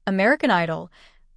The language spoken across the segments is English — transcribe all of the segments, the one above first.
American Idol,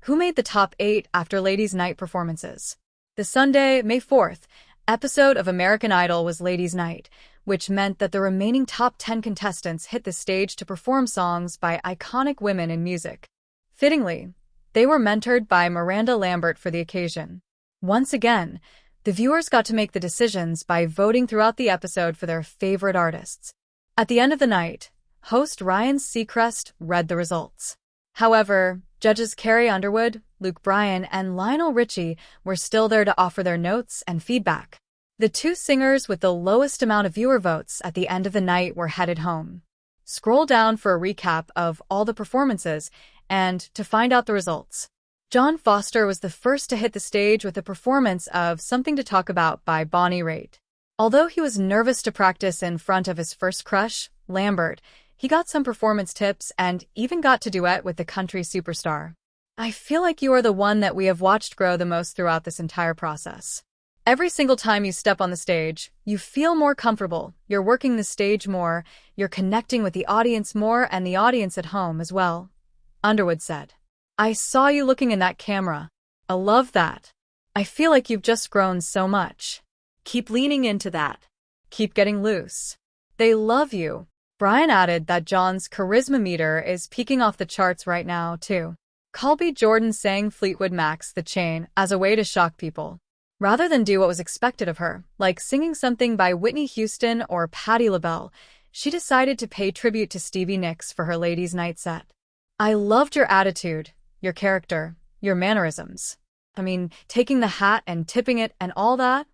who made the top 8 after Ladies' Night performances. The Sunday, May 4th, episode of American Idol was Ladies' Night, which meant that the remaining top 10 contestants hit the stage to perform songs by iconic women in music. Fittingly, they were mentored by Miranda Lambert for the occasion. Once again, the viewers got to make the decisions by voting throughout the episode for their favorite artists. At the end of the night, host Ryan Seacrest read the results. However, judges Carrie Underwood, Luke Bryan, and Lionel Richie were still there to offer their notes and feedback. The two singers with the lowest amount of viewer votes at the end of the night were headed home. Scroll down for a recap of all the performances and to find out the results. John Foster was the first to hit the stage with a performance of Something to Talk About by Bonnie Raitt. Although he was nervous to practice in front of his first crush, Lambert, he got some performance tips and even got to duet with the country superstar. I feel like you are the one that we have watched grow the most throughout this entire process. Every single time you step on the stage, you feel more comfortable, you're working the stage more, you're connecting with the audience more and the audience at home as well, Underwood said. I saw you looking in that camera. I love that. I feel like you've just grown so much. Keep leaning into that. Keep getting loose. They love you. Bryan added that John's charisma meter is peaking off the charts right now, too. Colby Jordan sang Fleetwood Mac's The Chain as a way to shock people. Rather than do what was expected of her, like singing something by Whitney Houston or Patti LaBelle, she decided to pay tribute to Stevie Nicks for her Ladies' Night set. I loved your attitude, your character, your mannerisms. I mean, taking the hat and tipping it and all that.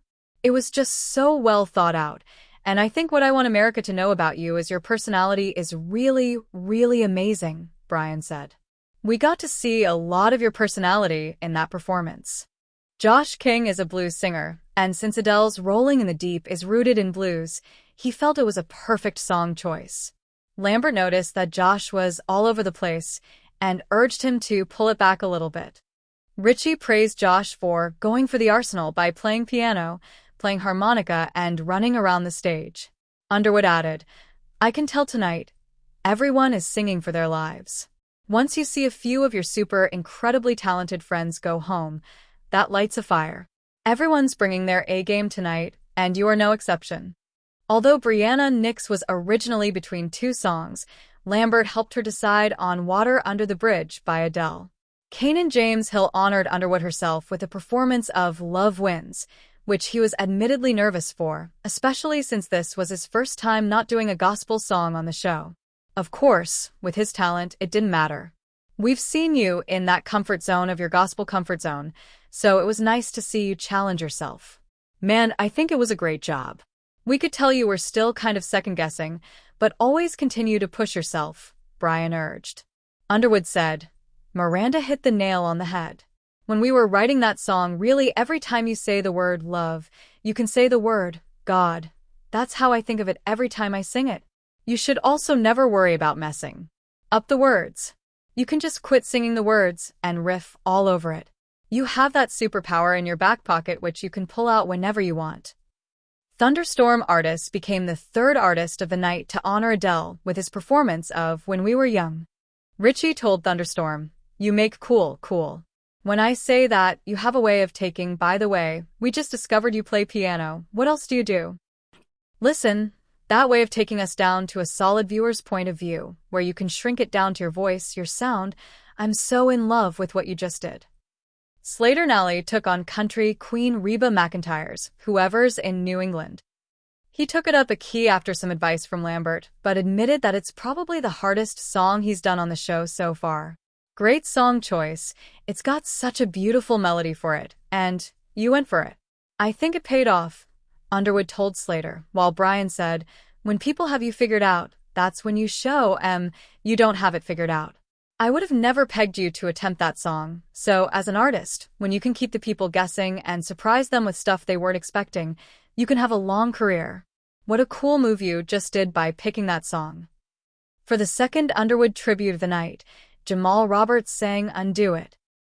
It was just so well thought out. And I think what I want America to know about you is your personality is really, really amazing, Bryan said. We got to see a lot of your personality in that performance. Josh King is a blues singer, and since Adele's Rolling in the Deep is rooted in blues, he felt it was a perfect song choice. Lambert noticed that Josh was all over the place and urged him to pull it back a little bit. Richie praised Josh for going for the arsenal by playing piano, playing harmonica, and running around the stage. Underwood added, I can tell tonight, everyone is singing for their lives. Once you see a few of your super incredibly talented friends go home, that lights a fire. Everyone's bringing their A-game tonight, and you are no exception. Although Brianna Nix was originally between two songs, Lambert helped her decide on Water Under the Bridge by Adele. Kanan James Hill honored Underwood herself with a performance of Love Wins, which he was admittedly nervous for, especially since this was his first time not doing a gospel song on the show. Of course, with his talent, it didn't matter. We've seen you in that comfort zone of your gospel comfort zone, so it was nice to see you challenge yourself. Man, I think it was a great job. We could tell you were still kind of second-guessing, but always continue to push yourself, Bryan urged. Underwood said, Miranda hit the nail on the head. When we were writing that song, really every time you say the word love, you can say the word God. That's how I think of it every time I sing it. You should also never worry about messing up the words. You can just quit singing the words and riff all over it. You have that superpower in your back pocket which you can pull out whenever you want. Thunderstorm Artist became the third artist of the night to honor Adele with his performance of When We Were Young. Richie told Thunderstorm, You make cool. When I say that, you have a way of taking, by the way, we just discovered you play piano. What else do you do? Listen, that way of taking us down to a solid viewer's point of view, where you can shrink it down to your voice, your sound. I'm so in love with what you just did. Slater Nally took on country queen Reba McEntire's Whoever's in New England. He took it up a key after some advice from Lambert, but admitted that it's probably the hardest song he's done on the show so far. Great song choice. It's got such a beautiful melody for it, and you went for it. I think it paid off, Underwood told Slater, while Bryan said, When people have you figured out, that's when you show you don't have it figured out. I would have never pegged you to attempt that song, so as an artist, when you can keep the people guessing and surprise them with stuff they weren't expecting, you can have a long career. What a cool move you just did by picking that song. For the second Underwood tribute of the night, Jamal Roberts sang Undo It.